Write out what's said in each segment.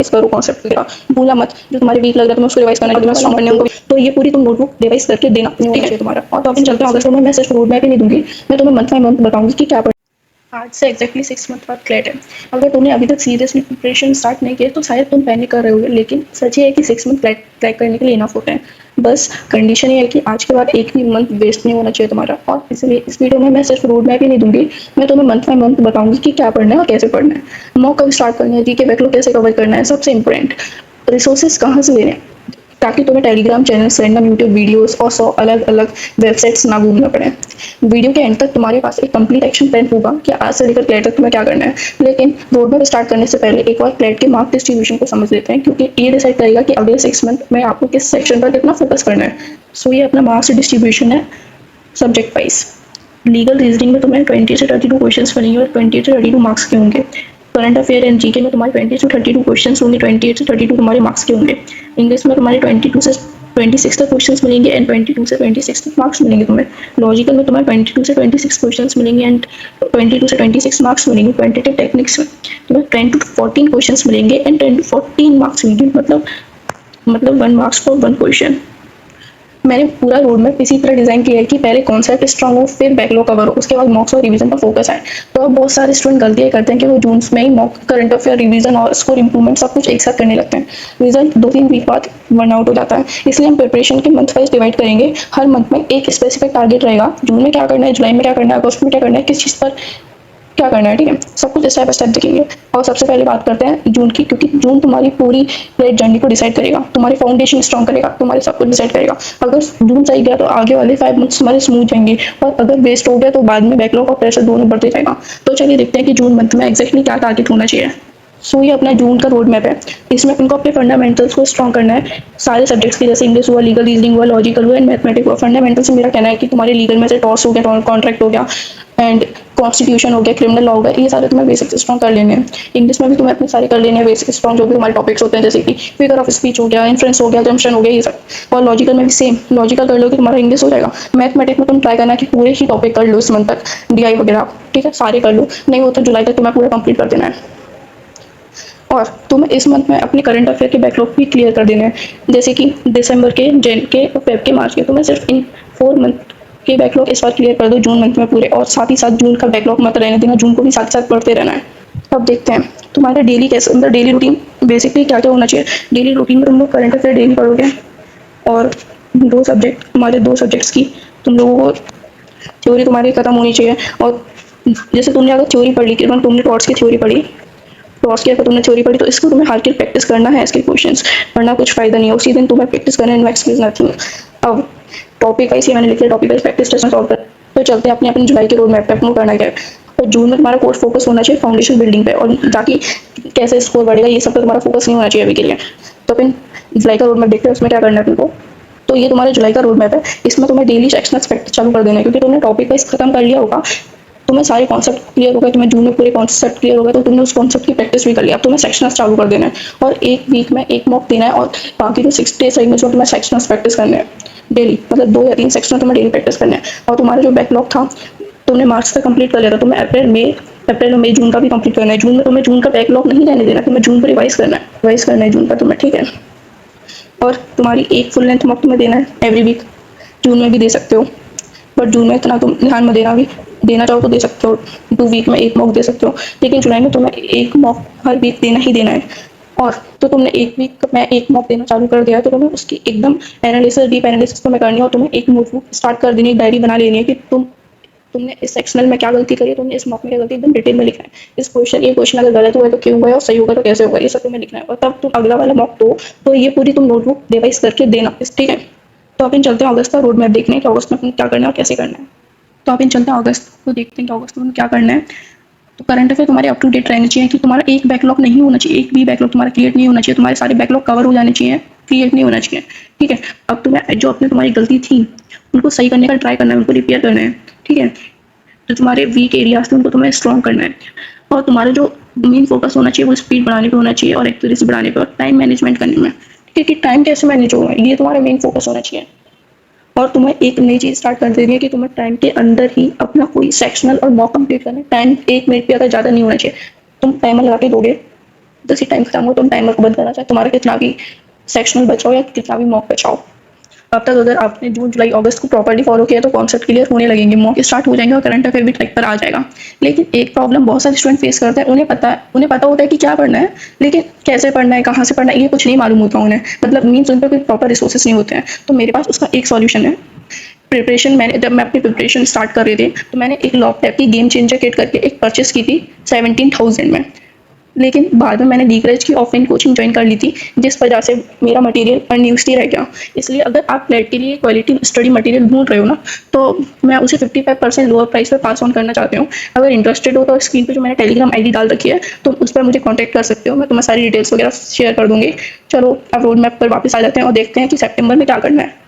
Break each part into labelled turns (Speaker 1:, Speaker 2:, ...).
Speaker 1: करो कॉन्सेप्ट वगैरह, भूला मत। जो तुम्हारे वीक लग रहा है तुम्हें उसको रिवाइज करना है, तुम्हें स्ट्रॉन्ग करने होंगे, तो ये पूरी तुम नोटबुक रिवाइज करके देना, ठीक है तुम्हारा। और तो अपन चलते हैं अगस्त में, मैं सिर्फ रोड मैप ही नहीं दूंगी, मैं तुम्हें मंथ बाय मंथ बताऊंगी कि क्या। आज से एक्जैक्टली 6 मंथ बाद क्लैट है। अगर तुमने अभी तक सीरियसली प्रिपरेशन स्टार्ट नहीं किया तो शायद तुम पैनिक कर रहे होगे, लेकिन सच ये है कि 6 मंथ क्लैट करने के लिए इनफ होते हैं। बस कंडीशन ये है कि आज के बाद एक भी मंथ वेस्ट नहीं होना चाहिए तुम्हारा। और इसलिए इस वीडियो में मैं सिर्फ रोड मैप ही नहीं दूंगी, मैं तुम्हें मंथ बाय मंथ बताऊंगी कि क्या पढ़ना है और कैसे पढ़ना है, मॉक कब स्टार्ट करना है, जीके बैकलॉग कैसे कवर करना है, सबसे इंपॉर्टेंट रिसोर्सेज कहाँ से लेने हैं, ताकि तुम्हें Telegram channel, random YouTube videos और 100 अलग अलग वेबसाइट्स ना घूमना पड़े। वीडियो के एंड तक तुम्हारे पास एक कंप्लीट एक्शन प्लान होगा कि आज से लेकर क्लैट तक तुम्हें क्या करना है। लेकिन रोड मैप स्टार्ट करने से पहले एक बार क्लैट के मार्क डिस्ट्रीब्यूशन को समझ लेते हैं, क्योंकि ये डिसाइड करेगा कि अगले 6 मंथ में आपको किस सेक्शन पर कितना फोकस करना है। सो ये अपना मार्क्स डिस्ट्रीब्यूशन है सब्जेक्ट वाइज। लीगल रीजनिंग में तुम्हें 20 से 32 क्वेश्चन बनेंगे और 20 से 32 मार्क्स के होंगे। करंट अफेयर एंड जीके में तुम्हारे 20 से 32 क्वेश्चन होंगे, 28 से 32 तुम्हारे मार्क्स के होंगे। इंग्लिश में तुम्हारे 22 से 26 तक क्वेश्चंस मिलेंगे एंड 22 से 26 तक मार्क्स मिलेंगे तुम्हें। लॉजिकल में तुम्हारे 22 से 26 क्वेश्चंस मिलेंगे एंड 22 से 26 मार्क्स मिलेंगे। क्वांटिटेटिव टेक्निक्स में तुम्हें 10 to 14 क्वेश्चंस मिलेंगे एंड 10 to 14 मार्क्स मिलेंगे, मतलब 1 मार्क्स फॉर 1 क्वेश्चन। मैंने पूरा रोड मैप इसी तरह डिजाइन किया है कि पहले कॉन्सेप्ट स्ट्रांग हो, फिर बैकलॉग कवर हो, उसके बाद मॉक्स और रिवीजन पर फोकस है। तो अब बहुत सारे स्टूडेंट गलतियां करते हैं कि वो जून में ही मॉक, करंट अफेयर, रिवीजन और स्कोर इंप्रूवमेंट सब कुछ एक साथ करने लगते हैं। रिजल्ट 2-3 वीक बाद बर्न आउट हो जाता है। इसलिए हम प्रिपरेशन के मंथ वाइज डिवाइड करेंगे। हर मंथ में एक स्पेसिफिक टारगेट रहेगा, जून में क्या करना है, जुलाई में क्या करना है, अगस्त में क्या करना है, किस चीज़ पर क्या करना है, ठीक है। सब कुछ स्टेप बाय स्टेप देखेंगे। और सबसे पहले बात करते हैं जून की, क्योंकि जून तुम्हारी पूरी ग्रेड जर्नी को डिसाइड करेगा, तुम्हारी फाउंडेशन स्ट्रॉन्ग करेगा, तुम्हारे सब कुछ डिसाइड करेगा। अगर जून सही गया तो आगे वाले 5 मंथ्स तुम्हारे स्मूथ जाएंगे, और अगर वेस्ट हो गया तो बाद में बैकलॉग और प्रेशर दोनों बढ़ते जाएगा। तो चलिए देखते हैं कि जून मंथ में एक्जैक्टली क्या टारगेट होना चाहिए। सो ये अपना जून का रोड मैप है। इसमें उनको अपने फंडामेंटल्स को स्ट्रॉन्ग करना है सारे सब्जेक्ट्स की, जैसे इंग्लिश हुआ, लीगल रीजनिंग हुआ, लॉजिकल हुआ एंड मैथमेटिक्स हुआ। फंडामेंटल्स में मेरा कहना है कि तुम्हारे लीगल में से टॉस हो गया, कॉन्ट्रैक्ट हो गया एंड कॉन्स्टिट्यूशन हो गया, क्रिमिनल लॉ हो गया, ये सारे तुम्हें बेसिक्स स्ट्रॉन्ग कर लेने हैं। इंग्लिश में भी तुम्हें अपने सारे कर लेने हैं बेसिक स्ट्रॉन्ग, जो भी तुम्हारे टॉपिक्स होते हैं, जैसे कि फिगर ऑफ स्पीच हो गया, इन्फ्रेंस हो गया, जंक्शन हो गया, ये सब। और लॉजिकल में भी सेम, लॉजिकल कर लो कि तुम्हारा इंग्लिश हो जाएगा। मैथमेटिक्स में तुम ट्राई करना कि पूरे ही टॉपिक कर लो इस मंथ तक, डीआई वगैरह, ठीक है, सारे कर लो। नहीं हो तो जुलाई तक तुम्हें पूरा कंप्लीट कर देना है। और तुम्हें इस मंथ में अपने करंट अफेयर के बैकलॉग भी क्लियर कर देने हैं, जैसे कि दिसंबर के, जैन के, फेब के, मार्च के। तुम्हें सिर्फ इन 4 मंथ के बैकलॉग इस बार क्लियर कर दो जून मंथ में पूरे, और साथ ही साथ जून का बैकलॉग मत रहने देना, जून को भी साथ साथ पढ़ते रहना है। अब देखते हैं तुम्हारा डेली कैसे, मतलब डेली रूटीन बेसिकली क्या क्या होना चाहिए। डेली रूटीन में तुम लोग करंट अफेयर डेली पढ़ोगे, और 2 सब्जेक्ट, तुम्हारे 2 सब्जेक्ट्स की तुम लोगों को थ्योरी तुम्हारी खत्म होनी चाहिए। और जैसे तुमने अगर थ्योरी पढ़ ली, कि तुमने टॉर्च की थ्योरी पढ़ी, टॉस की अगर तुमने थ्योरी पढ़ी, तो इसको तुम्हें हर की प्रैक्टिस करना है, इसके क्वेश्चंस, वरना कुछ फायदा नहीं है। उसी दिन तुम्हें प्रैक्टिस करना है, नो एक्सक्यूज नथिंग। अब टॉपिक वाइज मैंने लिखा है, टॉपिक वाइज प्रैक्टिस टेस्ट में सॉल्व कर। तो चलते हैं अपने जुलाई के रोड मैप पे, अपना करना क्या है। तो जून में तुम्हारा कोर्स फोकस होना चाहिए फाउंडेशन बिल्डिंग पे, और ताकि कैसे स्कोर बढ़ेगा ये सब पे तुम्हारा फोकस नहीं होना चाहिए अभी के लिए। तो फिर जुलाई का रोड मैप देखते हैं, उसमें क्या करना है तुमको। तो ये तुम्हारा जुलाई का रोड मैप है। इसमें तुम्हें डेली सेक्शनल प्रैक्टिस चालू कर देना है, क्योंकि तुमने टॉपिक वाइज खत्म कर लिया होगा, तुम्हें सारे कॉन्सेप्ट क्लियर हो गए, तुम्हें जून में पूरे कॉन्सेप्ट क्लियर हो गए, तो तुमने उस कॉन्सेप्ट की प्रैक्टिस भी कर लिया। अब तुम्हें सेक्शनल्स चालू कर देना है, और एक वीक में एक मॉक देना है, और बाकी जो 6 डेज रहेंगे उसमें तुम्हें सेक्शनल्स प्रैक्टिस करने हैं डेली, मतलब 2 या 3 सेक्शन तुम्हें डेली प्रैक्टिस करने हैं। और तुम्हारा जो बैकलॉग था तुमने मार्च तक कंप्लीट कर लिया था, तुम्हें अप्रैल और मई, जून का भी कंप्लीट करना है। जून में तुम्हें जून का बैकलॉग नहीं रहने देना, तुम्हें जून पर रिवाइज करना है जून का तुम्हें, ठीक है। और तुम्हारी एक फुल लेंथ मॉक तुम्हें देना है एवरी वीक, जून में भी दे सकते हो, बट जून में इतना तुम ध्यान में देना, भी देना चाहो तो दे सकते हो, 2 वीक में एक मॉक दे सकते हो, लेकिन जुलाई में तुम्हें एक मॉक हर वीक देना ही देना है। और तो तुमने एक वीक में एक मॉक देना चालू कर दिया है, तो तुम्हें उसकी एकदम एनालिसिस, डीप एनालिसिस तुम्हें करनी है, और तुम्हें एक नोटबुक स्टार्ट कर देनी है, एक डायरी बना लेनी है कि तुमने इस सेक्शनल में क्या गलती करी है, तुमने इस मॉक में क्या गलती, एकदम डिटेल में लिखना है। ये क्वेश्चन अगर गलत हुआ है तो क्यों हुआ है, और सही होगा तो कैसे होगा, ये सब तुम्हें लिखना है। और तब तुम अगला वाला मॉक दो, तो ये पूरी तुम नोटबुक रिवाइज करके देना, ठीक है। तो अपन चलते हैं अगस्त का रोड मैप देखने कि अगस्त में अपन क्या करना है और कैसे करना है। तो अपन चलते हैं अगस्त को देखते हैं कि अगस्त में क्या करना है। तो करंट अफेयर तुम्हारे अप टू डेट रहने चाहिए, कि तुम्हारा एक बैकलॉग नहीं होना चाहिए, एक भी बैकलॉग तुम्हारा क्रिएट नहीं होना चाहिए, तुम्हारे सारे बैकलॉग कवर हो जाने चाहिए, क्रिएट नहीं होना चाहिए, ठीक है। अब तुम्हें जो अपने तुम्हारी गलती थी उनको सही करने का ट्राई करना है, उनको रिपेयर करना है, ठीक है। तो तुम्हारे वीक एरियाज थे उनको तुम्हें स्ट्रॉन्ग करना है, और तुम्हारा जो मेन फोकस होना चाहिए वो स्पीड बढ़ाने पे होना चाहिए, और एक्यूरेसी बढ़ाने पे, और टाइम मैनेजमेंट करने में, ठीक है, कि टाइम कैसे मैनेज होगा, ये तुम्हारा मेन फोकस होना चाहिए। और तुम्हें एक नई चीज स्टार्ट कर देनी है कि तुम्हें टाइम के अंदर ही अपना कोई सेक्शनल और मॉक कंप्लीट करना है। टाइम 1 मिनट पे अगर ज़्यादा नहीं होना चाहिए, तुम टाइमर लगा के दोगे जैसे ही टाइम खत्म हो तुम टाइमर को बंद करना, चाहे तुम्हारा कितना भी सेक्शनल बचाओ या कितना भी मॉक बचाओ। अब तक अगर आपने जून जुलाई अगस्त को प्रॉपर्ली फॉलो किया तो कॉन्सेप्ट क्लियर होने लगेंगे, मॉक स्टार्ट हो जाएंगे और करंट अफेयर भी ट्रैक पर आ जाएगा। लेकिन एक प्रॉब्लम बहुत सारे स्टूडेंट फेस करते हैं, उन्हें पता होता है कि क्या पढ़ना है, लेकिन कैसे पढ़ना है, कहाँ से पढ़ना है, ये कुछ नहीं मालूम होता उन्हें, मतलब मीन्स उन पर कोई प्रॉपर रिसोर्सेज नहीं होते हैं। तो मेरे पास उसका एक सॉल्यूशन है। प्रिपरेशन मैंने जब मैं अपनी प्रिपरेशन स्टार्ट कर रही थी तो मैंने एक लॉकटॉप की गेम चेंजर किट करके एक परचेस की थी 17,000 में। लेकिन बाद में मैंने लीकरेज की ऑफलाइन कोचिंग ज्वाइन कर ली थी, जिस वजह से मेरा मटेरियल अनयूज ही रह गया। इसलिए अगर आप क्लैट के लिए क्वालिटी स्टडी मटेरियल ढूंढ रहे हो ना, तो मैं उसे 55% लोअर प्राइस पर पास ऑन करना चाहती हूँ। अगर इंटरेस्टेड हो तो स्क्रीन पे जो मैंने टेलीग्राम आईडी डाल रखी है तो उस पर मुझे कॉन्टैक्ट कर सकते हो, मैं तुम्हें सारी डिटेल्स वगैरह शेयर कर दूंगी। चलो अब रोड मैप पर वापस आ जाते हैं और देखते हैं कि सेप्टेम्बर में क्या करना है।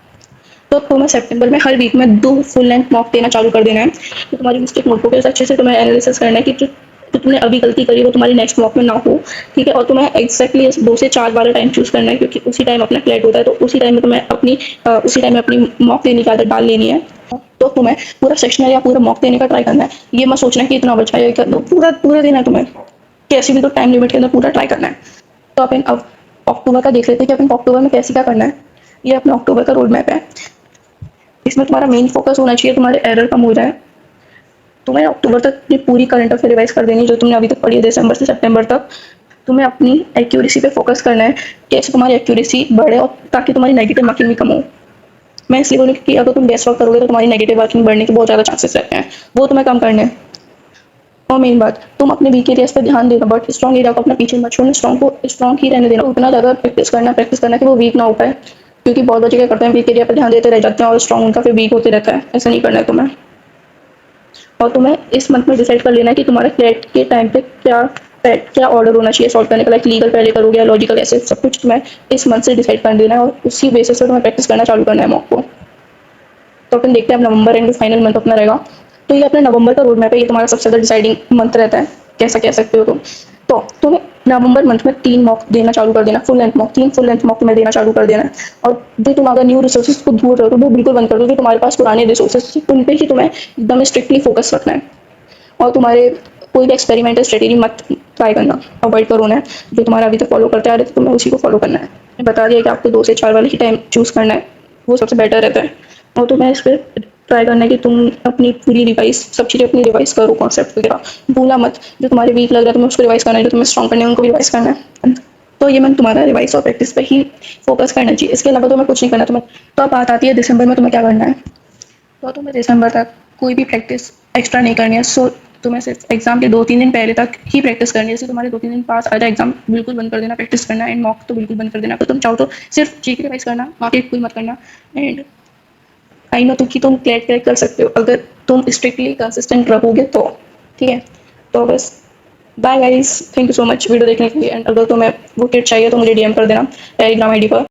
Speaker 1: तो तुम्हें सितंबर में हर वीक में 2 फुल लेंथ मॉक देना चालू कर देना है। तो तुम्हारी मिस्टेक नोटबुक के अच्छे से तुम्हें एनालिसिस करना है कि जो तुमने अभी गलती करी वो तुम्हारी नेक्स्ट मॉक में ना हो, ठीक है। और तुम्हें एक्जैक्टली 2 से 4 वाला टाइम चूज करना है, क्योंकि उसी टाइम अपना क्लैट होता है, तो उसी टाइम में तुम्हें उसी टाइम में अपनी मॉक देने की आदत डाल लेनी है। तो तुम्हें पूरा सेक्शनल या पूरा मॉक देने का ट्राई करना है। ये मत सोचना कि इतना बचा है कर दो, पूरा पूरा देना है तुम्हें, कैसे भी तो टाइम लिमिट के अंदर पूरा ट्राई करना है। तो अपन अब अक्टूबर का देख लेते हैं कि अपन अक्टूबर में कैसे क्या करना है। ये अपना अक्टूबर का रोड मैप है। इसमें तुम्हारा मेन फोकस होना चाहिए तुम्हारे एरर कम हो जाए। तुम्हें अक्टूबर तक ये पूरी करंट अफेयर रिवाइज कर देनी जो तुमने अभी तक पढ़ी है दिसंबर से सितंबर तक। तुम्हें अपनी एक्यूरेसी पे फोकस करना है, कैसे तुम्हारी एक्यूरेसी बढ़े और ताकि तुम्हारी नेगेटिव मार्किंग भी कम हो। मैं इसलिए बोलूँ कि अगर तुम गेस वर्क करोगे तो तुम्हारी नेगेटिव मार्किंग बढ़ने के बहुत ज़्यादा चांसेस रहते हैं, वो तुम्हें कम करने हैं। और मेन बात, तुम अपने वीक एरियाज पर ध्यान देना, बट स्ट्रॉन्ग एरिया को अपना पीछे मत छोड़ना, स्ट्रॉन्ग को स्ट्रॉन्ग ही रहने देना। उतना ज़्यादा प्रैक्टिस करना कि वो वीक ना हो पाए, क्योंकि बहुत बच्चे क्या करते हैं वीक एरिया पर ध्यान देते रह जाते हैं और स्ट्रॉन्ग उनका फिर वीक होते रहता है। ऐसा नहीं करना है तुम्हें। और तुम्हें इस मंथ में डिसाइड कर लेना है कि तुम्हारे क्लैट के टाइम पे क्या ऑर्डर होना चाहिए सॉल्व करने का, लाइक लीगल पहले करोगे या लॉजिकल, ऐसे सब कुछ तुम्हें इस मंथ से डिसाइड कर देना है और उसी बेसिस पे तुम्हें प्रैक्टिस करना चालू करना है मॉक को। तो अपन देखते हैं अब नवंबर एंड फाइनल मंथ अपना रहेगा। तो ये अपना नवंबर का रोड मैप है, ये तुम्हारा सबसे ज़्यादा डिसाइडिंग मंथ रहता है, कैसा कह सकते हो तुम। तो तुम्हें नवंबर मंथ में 3 मॉक देना चालू कर देना, full length mock, 3 full length mock तुम्हें देना चालू कर देना है। और जो तुम अगर न्यू रिसोर्सेज को ढूंढ रहे हो तो वो बिल्कुल बंद कर दो, जो तुम्हारे पास पुराने रिसोर्सेज उन पर ही तुम्हें एकदम स्ट्रिक्टली फोकस रखना है। और तुम्हारे कोई भी एक्सपेरिमेंटल स्ट्रेटेजी मत ट्राई करना, अवॉइड करो उन्हें। जो तुम्हारा अभी तक फॉलो करते आ रहे थे तुम्हें उसी को फॉलो करना है। मैंने बता दिया कि आपको 2 से 4 वाले ही टाइम चूज़ करना है, वो सबसे बेटर रहता है। और तुम्हें इस पर ट्राई करना है कि तुम अपनी पूरी रिवाइज, सब चीज़ें अपनी रिवाइज करो, कॉन्सेप्ट वगैरह भूला मत। जो तुम्हारे वीक लग रहा है तुम्हें उसको रिवाइज करना है, जो तुम्हें स्ट्रॉन्ग करने है उनको भी रिवाइज करना है। तो ये मैं तुम्हारा रिवाइज और प्रैक्टिस पे ही फोकस करना चाहिए, इसके अलावा तुम्हें कुछ नहीं करना तुम्हें। तो अब बात आती है दिसंबर में तुम्हें क्या करना है। तो तुम्हें दिसंबर तक कोई भी प्रैक्टिस एक्स्ट्रा नहीं करनी है। सो तुम्हें सिर्फ एग्जाम के 2-3 दिन पहले तक ही प्रैक्टिस करनी है। जैसे तुम्हारे 2-3 दिन पास आ जाए एग्जाम, बिल्कुल बंद कर देना प्रैक्टिस करना, एंड मॉक तो बिल्कुल बंद कर देना। तो तुम चाहो तो सिर्फ जी के रिवाइज करना, बाकी कोई मत करना। एंड आई नो कि तुम क्लैट कर सकते हो अगर तुम स्ट्रिक्टली कंसिस्टेंट रहोगे तो, ठीक है। तो बस bye guys, thank you so much video देखने के लिए। एंड अगर तुम्हें वो किट चाहिए तो मुझे डीएम कर देना टेलीग्राम आईडी पर।